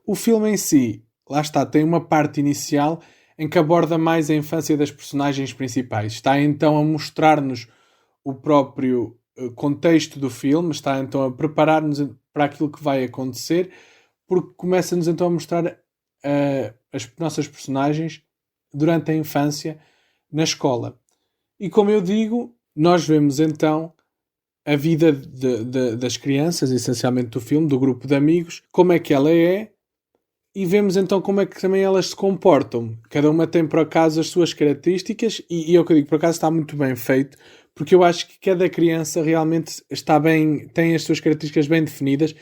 o filme em si, lá está, tem uma parte inicial em que aborda mais a infância das personagens principais. Está então a mostrar-nos o próprio contexto do filme, está então a preparar-nos para aquilo que vai acontecer, porque começa-nos então a mostrar as nossas personagens durante a infância na escola. E como eu digo, nós vemos então a vida das crianças, essencialmente do filme, do grupo de amigos, como é que ela é, e vemos então como é que também elas se comportam. Cada uma tem por acaso as suas características, e é o que eu digo, por acaso está muito bem feito, porque eu acho que cada criança realmente está bem, tem as suas características bem definidas,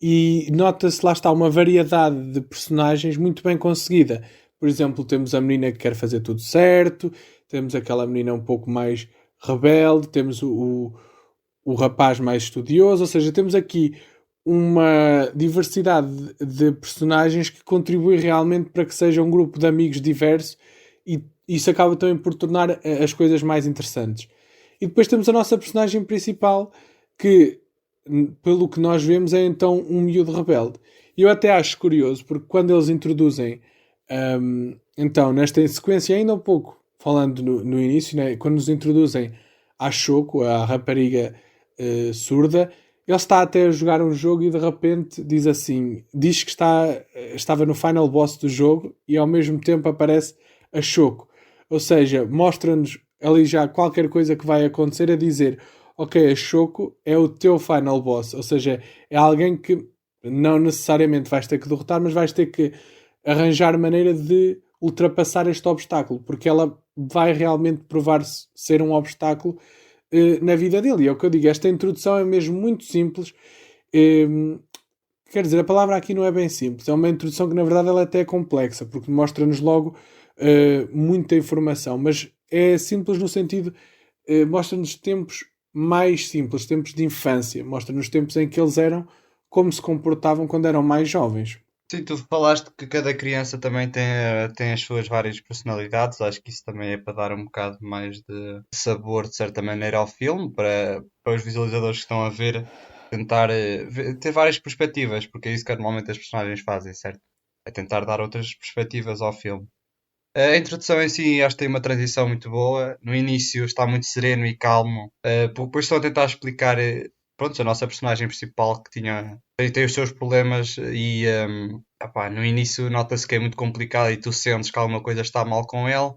e nota-se lá está uma variedade de personagens muito bem conseguida. Por exemplo, temos a menina que quer fazer tudo certo, temos aquela menina um pouco mais rebelde, temos o rapaz mais estudioso, ou seja, temos aqui uma diversidade de personagens que contribui realmente para que seja um grupo de amigos diverso, e isso acaba também por tornar as coisas mais interessantes. E depois temos a nossa personagem principal que, pelo que nós vemos, é então um miúdo rebelde. E eu até acho curioso, porque quando eles introduzem, então, nesta sequência, ainda um pouco falando no início, né, quando nos introduzem a Choco, a rapariga surda, ele está até a jogar um jogo e de repente diz assim, diz que estava no final boss do jogo e ao mesmo tempo aparece a Choco. Ou seja, mostra-nos ali já qualquer coisa que vai acontecer, a dizer, ok, a Choco é o teu final boss. Ou seja, é alguém que não necessariamente vais ter que derrotar, mas vais ter que arranjar maneira de ultrapassar este obstáculo, porque ela vai realmente provar-se ser um obstáculo na vida dele. E é o que eu digo, esta introdução é mesmo muito simples. Quer dizer, a palavra aqui não é bem simples, é uma introdução que na verdade ela até é complexa, porque mostra-nos logo muita informação, mas é simples no sentido, mostra-nos tempos mais simples, tempos de infância, mostra-nos tempos em que eles eram, como se comportavam quando eram mais jovens. Sim, tu falaste que cada criança também tem as suas várias personalidades. Acho que isso também é para dar um bocado mais de sabor, de certa maneira, ao filme, para os visualizadores que estão a ver, tentar ter várias perspectivas, porque é isso que normalmente as personagens fazem, certo? É tentar dar outras perspectivas ao filme. A introdução em si acho que tem uma transição muito boa. No início está muito sereno e calmo. Depois estão a tentar explicar, pronto, a nossa personagem principal que tem os seus problemas e epá, no início nota-se que é muito complicado e tu sentes que alguma coisa está mal com ele.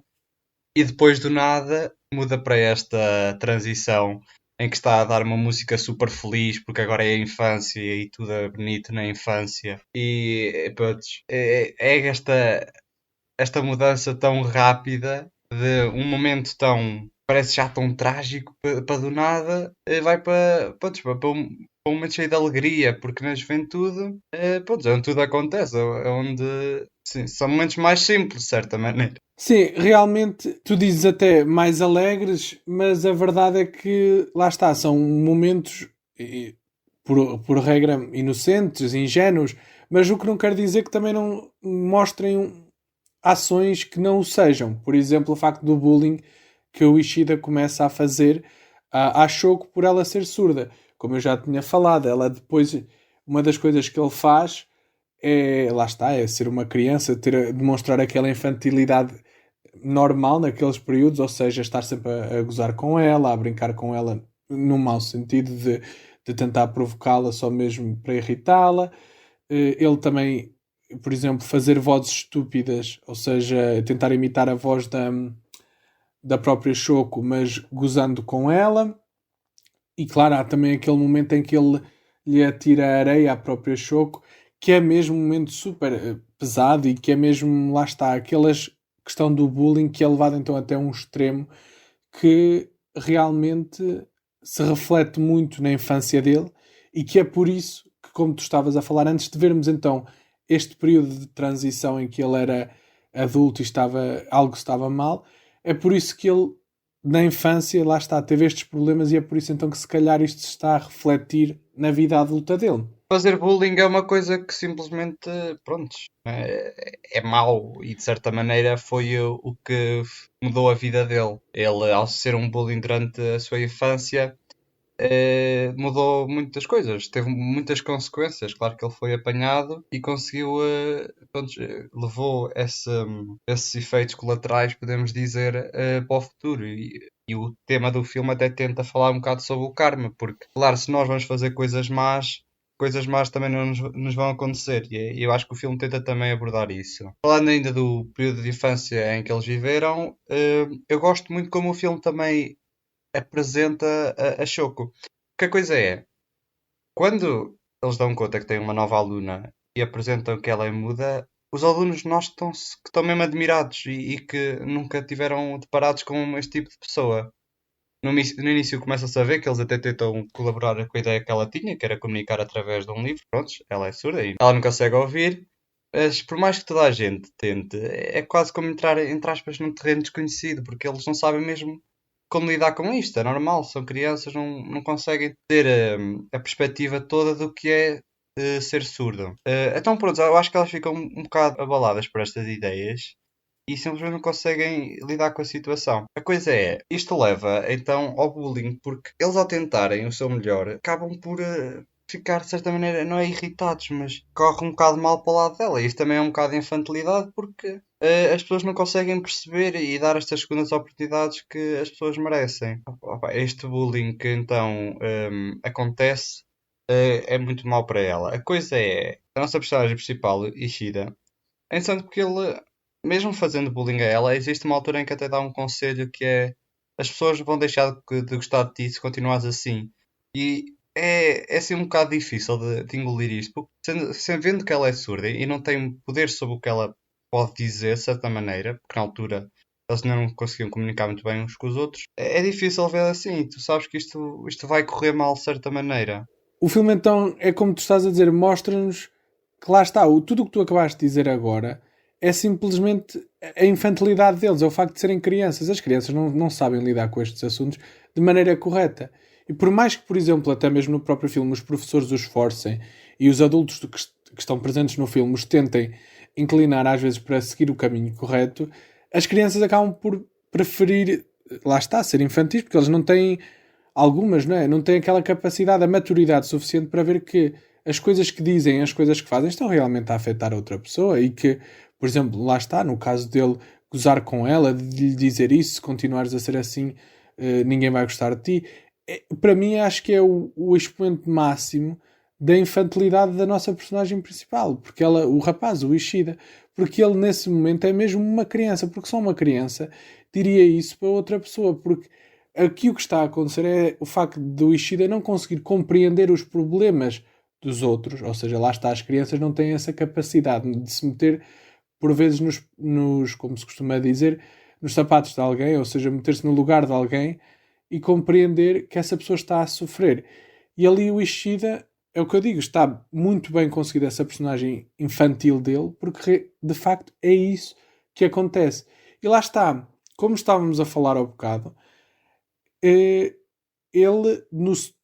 E depois do nada muda para esta transição em que está a dar uma música super feliz porque agora é a infância e tudo é bonito na infância. E pronto, é esta mudança tão rápida de um momento tão parece já tão trágico para do nada vai pronto, para um momento cheio de alegria, porque na juventude pronto, é onde tudo acontece, é onde sim, são momentos mais simples, de certa maneira. Sim, realmente tu dizes até mais alegres, mas a verdade é que lá está, são momentos por regra inocentes, ingênuos, mas o que não quer dizer que também não mostrem ações que não o sejam. Por exemplo, o facto do bullying que o Ishida começa a fazer à Shoko por ela ser surda. Como eu já tinha falado, ela depois, uma das coisas que ele faz é, lá está, é ser uma criança, demonstrar aquela infantilidade normal naqueles períodos, ou seja, estar sempre a gozar com ela, a brincar com ela no mau sentido de tentar provocá-la só mesmo para irritá-la. Ele também, por exemplo, fazer vozes estúpidas, ou seja, tentar imitar a voz da própria Shoko, mas gozando com ela. E claro, há também aquele momento em que ele lhe atira a areia à própria Shoko, que é mesmo um momento super pesado e que é mesmo, lá está, aquela questão do bullying que é levado então até um extremo que realmente se reflete muito na infância dele e que é por isso que, como tu estavas a falar, antes de vermos então este período de transição em que ele era adulto e algo estava mal, é por isso que ele na infância, lá está, teve estes problemas e é por isso então que se calhar isto se está a refletir na vida adulta dele. Fazer bullying é uma coisa que simplesmente, pronto, é mau e de certa maneira foi o que mudou a vida dele. Ele, ao ser um bullying durante a sua infância, mudou muitas coisas, teve muitas consequências. Claro que ele foi apanhado e conseguiu, pronto, levou esses efeitos colaterais, podemos dizer, para o futuro. E o tema do filme até tenta falar um bocado sobre o karma, porque, claro, se nós vamos fazer coisas más também não nos vão acontecer. E eu acho que o filme tenta também abordar isso. Falando ainda do período de infância em que eles viveram, eu gosto muito como o filme também apresenta a Shoko. Que a coisa é, quando eles dão conta que têm uma nova aluna e apresentam que ela é muda, os alunos notam-se que estão mesmo admirados e que nunca tiveram deparados com este tipo de pessoa. No início começa-se a ver que eles até tentam colaborar com a ideia que ela tinha, que era comunicar através de um livro. Prontos, ela é surda e ela não consegue ouvir. Mas por mais que toda a gente tente, é quase como entrar, entre aspas, num terreno desconhecido, porque eles não sabem mesmo como lidar com isto. É normal, são crianças, não conseguem ter a perspectiva toda do que é ser surdo. Então, pronto, eu acho que elas ficam um bocado abaladas por estas ideias e simplesmente não conseguem lidar com a situação. A coisa é, isto leva então ao bullying, porque eles ao tentarem o seu melhor acabam por ficar de certa maneira, não é irritados, mas corre um bocado mal para o lado dela. Isto também é um bocado de infantilidade porque as pessoas não conseguem perceber e dar estas segundas oportunidades que as pessoas merecem. Opa, este bullying que então acontece é muito mau para ela. A coisa é, a nossa personagem principal, Ishida, é interessante porque ele, mesmo fazendo bullying a ela, existe uma altura em que até dá um conselho que é as pessoas vão deixar de gostar de ti se continuares assim. E é assim um bocado difícil de engolir isto, porque vendo que ela é surda e não tem poder sobre o que ela pode dizer, de certa maneira, porque na altura eles não conseguiam comunicar muito bem uns com os outros, é difícil ver assim. Tu sabes que isto vai correr mal de certa maneira. O filme então é como tu estás a dizer, mostra-nos que lá está, tudo o que tu acabaste de dizer agora é simplesmente a infantilidade deles, é o facto de serem crianças. As crianças não sabem lidar com estes assuntos de maneira correta. E por mais que, por exemplo, até mesmo no próprio filme, os professores os forcem e os adultos que estão presentes no filme os tentem inclinar às vezes para seguir o caminho correto, as crianças acabam por preferir, lá está, ser infantis, porque eles não têm algumas, não é? Não têm aquela capacidade, a maturidade suficiente para ver que as coisas que dizem, as coisas que fazem estão realmente a afetar a outra pessoa e que, por exemplo, lá está, no caso dele gozar com ela, de lhe dizer isso, se continuares a ser assim, ninguém vai gostar de ti. Para mim, acho que é o expoente máximo da infantilidade da nossa personagem principal, porque ela, o rapaz, o Ishida, porque ele nesse momento é mesmo uma criança, porque só uma criança diria isso para outra pessoa, porque aqui o que está a acontecer é o facto do Ishida não conseguir compreender os problemas dos outros, ou seja, lá está, as crianças não têm essa capacidade de se meter, por vezes, como se costuma dizer, nos sapatos de alguém, ou seja, meter-se no lugar de alguém e compreender que essa pessoa está a sofrer. E ali o Ishida, é o que eu digo, está muito bem conseguido essa personagem infantil dele, porque de facto é isso que acontece. E lá está, como estávamos a falar há bocado, ele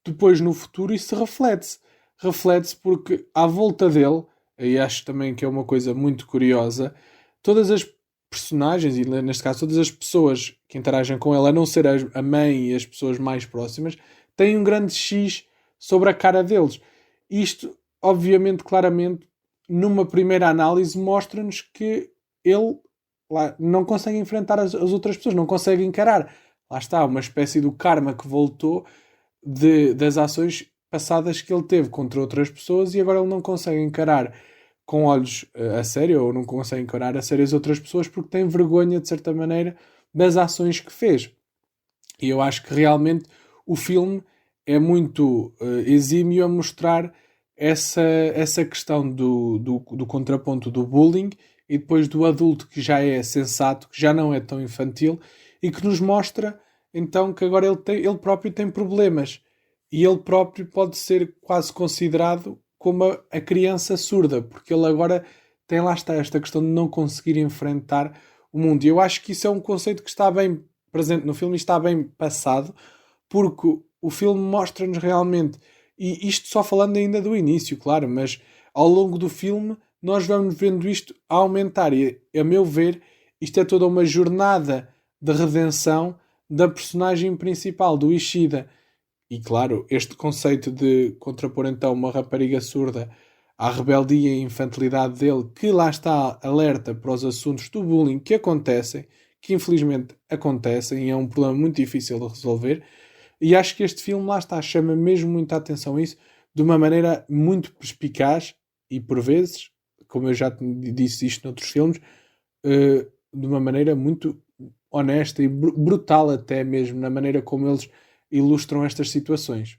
depois no futuro isso reflete-se. Reflete-se porque à volta dele, e acho também que é uma coisa muito curiosa, todas as personagens, e neste caso todas as pessoas que interagem com ele, a não ser a mãe e as pessoas mais próximas, têm um grande X sobre a cara deles. Isto, obviamente, claramente, numa primeira análise, mostra-nos que ele lá, não consegue enfrentar as outras pessoas, não consegue encarar. Lá está, uma espécie do karma que voltou das ações passadas que ele teve contra outras pessoas e agora ele não consegue encarar com olhos a sério ou não consegue encarar a sério as outras pessoas porque tem vergonha, de certa maneira, das ações que fez. E eu acho que realmente o filme é muito exímio a mostrar essa questão do contraponto do bullying e depois do adulto que já é sensato, que já não é tão infantil e que nos mostra então que agora ele próprio tem problemas e ele próprio pode ser quase considerado como a criança surda, porque ele agora tem lá está esta questão de não conseguir enfrentar o mundo. E eu acho que isso é um conceito que está bem presente no filme e está bem passado, porque o filme mostra-nos realmente, e isto só falando ainda do início, claro, mas ao longo do filme nós vamos vendo isto a aumentar e, a meu ver, isto é toda uma jornada de redenção da personagem principal, do Ishida. E claro, este conceito de contrapor então uma rapariga surda à rebeldia e infantilidade dele, que lá está alerta para os assuntos do bullying que acontecem, que infelizmente acontecem e é um problema muito difícil de resolver. E acho que este filme lá está, chama mesmo muita atenção a isso, de uma maneira muito perspicaz e por vezes, como eu já disse isto noutros filmes, de uma maneira muito honesta e brutal até mesmo, na maneira como eles ilustram estas situações.